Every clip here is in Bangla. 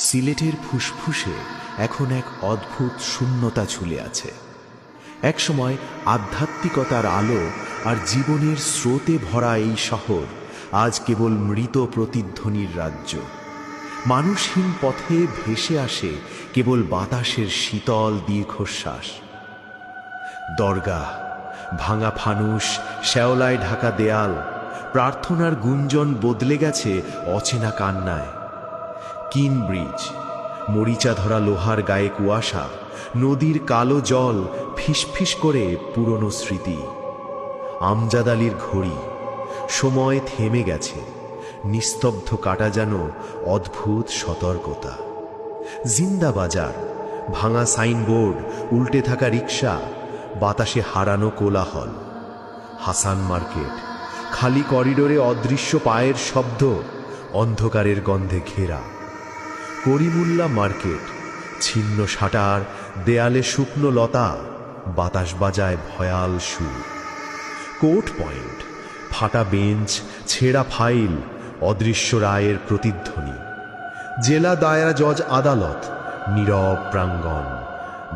সিলেটের ফুসফুসে এখন এক অদ্ভুত শূন্যতা ঝুলে আছে। একসময় আধ্যাত্মিকতার আলো আর জীবনের স্রোতে ভরা এই শহর আজ কেবল মৃত প্রতিধ্বনির রাজ্য। মানুষহীন পথে ভেসে আসে কেবল বাতাসের শীতল দীর্ঘশ্বাস। দরগা, ভাঙা ফানুস, শ্যাওলায় ঢাকা দেয়াল, প্রার্থনার গুঞ্জন বদলে গেছে অচেনা কান্নায়। কিন ব্রিজ, মরিচা ধরা লোহার গায়ে কুয়াশা, নদীর কালো জল ফিসফিস করে পুরনো স্মৃতি। আমজাদ আলীর ঘড়ি, সময় থেমে গেছে, নিস্তব্ধ কাটা যেন অদ্ভুত সতর্কতা। জিন্দা বাজার, ভাঙা সাইনবোর্ড, উল্টে থাকা রিকশা, বাতাসে হারানো কোলাহল। হাসান মার্কেট, খালি করিডোরে অদৃশ্য পায়ের শব্দ, অন্ধকারের গন্ধে ঘেরা। করিমুল্লা মার্কেট, ছিন্ন শাটার, দেয়ালে শুকনো লতা, বাতাস বাজায় ভয়াল সুর। কোর্ট পয়েন্ট, ফাটা বেঞ্চ, ছেঁড়া ফাইল, অদৃশ্য রায়ের প্রতিধ্বনি। জেলা দায়রা জজ আদালত, নীরব প্রাঙ্গণ,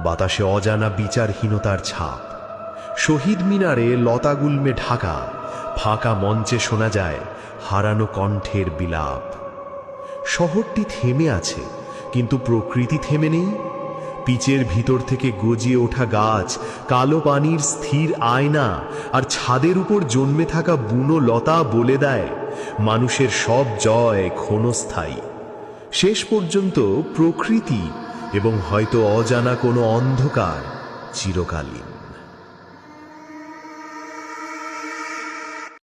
বাতাসে অজানা বিচারহীনতার ছাপ। শহীদ মিনারে লতাগুল্মে ঢাকা, ফাঁকা মঞ্চে শোনা যায় হারানো কণ্ঠের বিলাপ। শহরটি থেমে আছে, কিন্তু প্রকৃতি থেমে নেই। পিচের ভিতর থেকে গজিয়ে ওঠা গাছ, কালো পানির স্থির আয়না, আর ছাদের উপর জন্মে থাকা বুনো লতা বলে দেয় মানুষের সব জয় ক্ষণস্থায়ী। শেষ পর্যন্ত প্রকৃতি এবং হয়তো অজানা কোনো অন্ধকার চিরকালীন।